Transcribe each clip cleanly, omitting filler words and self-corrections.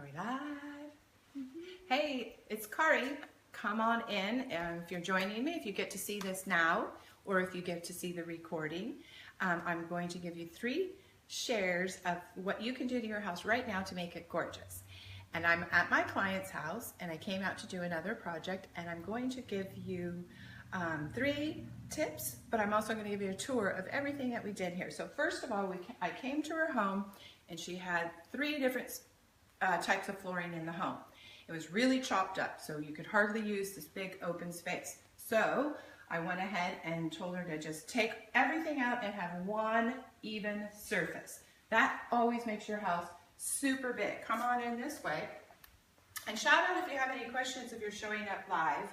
Are we live? Hey, it's Kari. Come on in. If you're joining me, if you get to see this now, or if you get to see the recording, I'm going to give you 3 shares of what you can do to your house right now to make it gorgeous. And I'm at my client's house, and I came out to do another project, and I'm going to give you 3 tips, but I'm also going to give you a tour of everything that we did here. So first of all, I came to her home, and she had 3 different types of flooring in the home. It was really chopped up, so you could hardly use this big open space. So I went ahead and told her to just take everything out and have one even surface. That always makes your house super big. Come on in this way. And shout out if you have any questions if you're showing up live.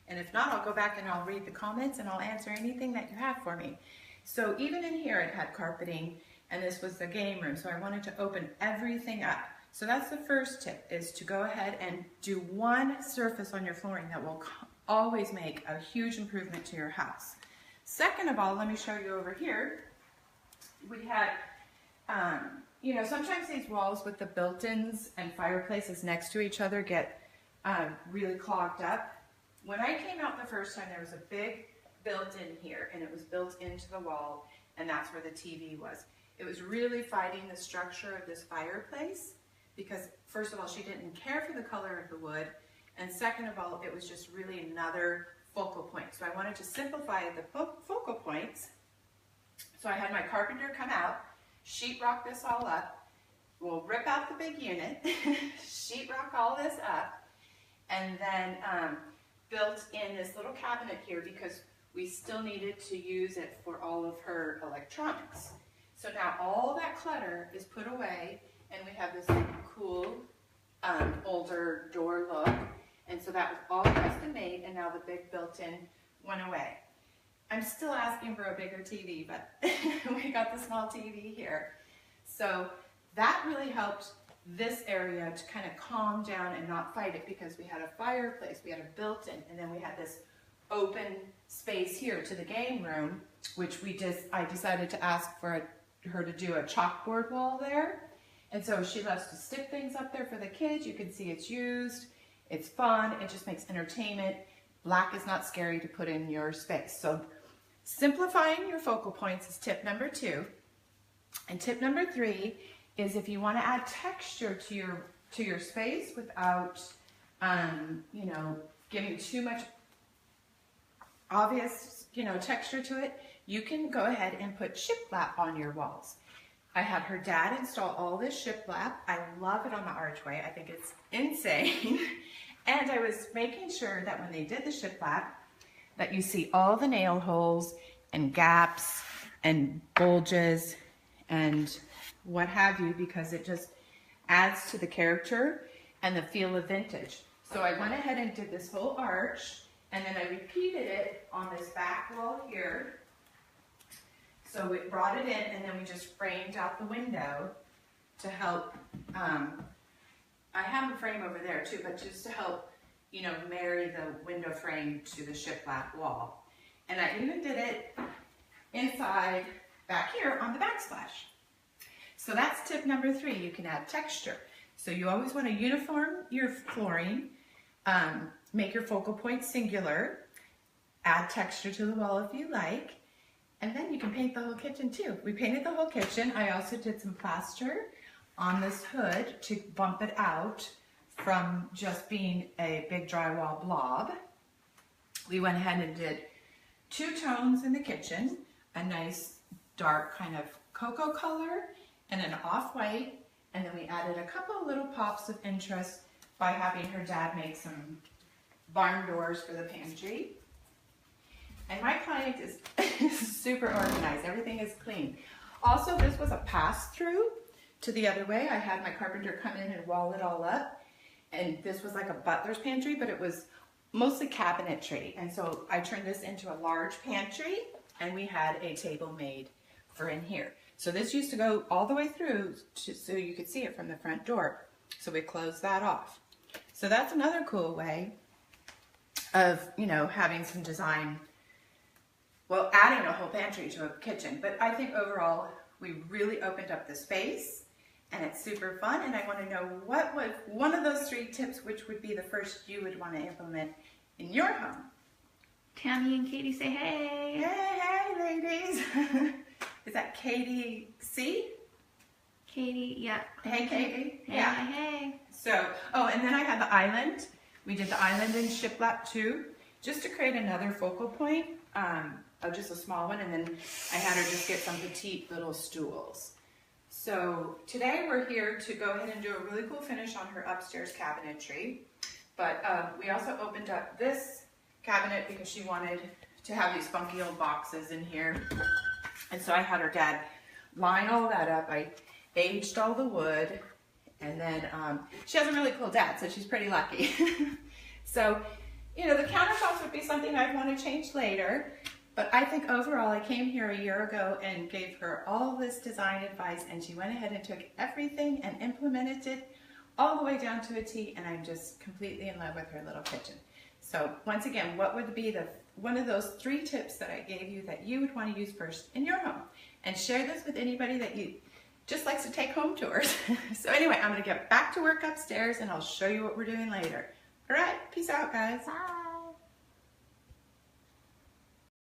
And if not, I'll go back and I'll read the comments and I'll answer anything that you have for me. So even in here it had carpeting, and this was the game room, so I wanted to open everything up. So that's the first tip, is to go ahead and do one surface on your flooring. That will always make a huge improvement to your house. Second of all, let me show you over here. We had, you know, sometimes these walls with the built-ins and fireplaces next to each other get really clogged up. When I came out the first time, there was a big built-in here, and it was built into the wall, and that's where the TV was. It was really fighting the structure of this fireplace, because first of all, she didn't care for the color of the wood, and second of all, it was just really another focal point. So I wanted to simplify the focal points. So I had my carpenter come out, sheetrock this all up. We'll rip out the big unit, sheetrock all this up, and then built in this little cabinet here because we still needed to use it for all of her electronics. So now all that clutter is put away, and we have this cool older door look. And so that was all custom made, and now the big built-in went away. I'm still asking for a bigger TV, but we got the small TV here. So that really helped this area to kind of calm down and not fight it, because we had a fireplace, we had a built-in, and then we had this open space here to the game room, which I decided to ask for her to do a chalkboard wall there. And so she loves to stick things up there for the kids. You can see it's used, it's fun, it just makes entertainment. Black is not scary to put in your space. So simplifying your focal points is tip number 2. And tip number 3 is, if you want to add texture to your space without, you know, giving too much obvious, you know, texture to it, you can go ahead and put shiplap on your walls. I had her dad install all this shiplap. I love it on the archway. I think it's insane. And I was making sure that when they did the shiplap, that you see all the nail holes and gaps and bulges and what have you, because it just adds to the character and the feel of vintage. So I went ahead and did this whole arch, and then I repeated it on this back wall here. So we brought it in, and then we just framed out the window to help. I have a frame over there too, but just to help, you know, marry the window frame to the shiplap wall. And I even did it inside back here on the backsplash. So that's tip number 3. You can add texture. So you always want to uniform your flooring, make your focal point singular, add texture to the wall if you like, and then you can paint the whole kitchen too. We painted the whole kitchen. I also did some plaster on this hood to bump it out from just being a big drywall blob. We went ahead and did 2 tones in the kitchen, a nice dark kind of cocoa color and an off-white, and then we added a couple of little pops of interest by having her dad make some barn doors for the pantry. And my client is super organized. Everything is clean. Also, this was a pass-through to the other way. I had my carpenter come in and wall it all up. And this was like a butler's pantry, but it was mostly cabinetry. And so I turned this into a large pantry, and we had a table made for in here. So this used to go all the way through so you could see it from the front door. So we closed that off. So that's another cool way of, you know, having some design. Well, adding a whole pantry to a kitchen, but I think overall we really opened up the space. and it's super fun, and I want to know what would one of those 3 tips, which would be the first you would want to implement in your home. Tammy and Katie say hey. Hey, ladies. Is that Katie C? Katie, yeah. Hey, Katie. Hey, Yeah. hey. So, oh, and then I had the island. We did the island in shiplap too, just to create another focal point, just a small one, and then I had her just get some petite little stools. So today we're here to go ahead and do a really cool finish on her upstairs cabinetry, but we also opened up this cabinet because she wanted to have these funky old boxes in here, and so I had her dad line all that up. I aged all the wood, and then she has a really cool dad, so she's pretty lucky. So, you know, the countertops would be something I'd want to change later, but I think overall I came here a year ago and gave her all this design advice, and she went ahead and took everything and implemented it all the way down to a T, and I'm just completely in love with her little kitchen. So once again, what would be one of those 3 tips that I gave you that you would want to use first in your home? And share this with anybody that you just likes to take home tours. So anyway, I'm going to get back to work upstairs, and I'll show you what we're doing later. All right, peace out, guys. Bye.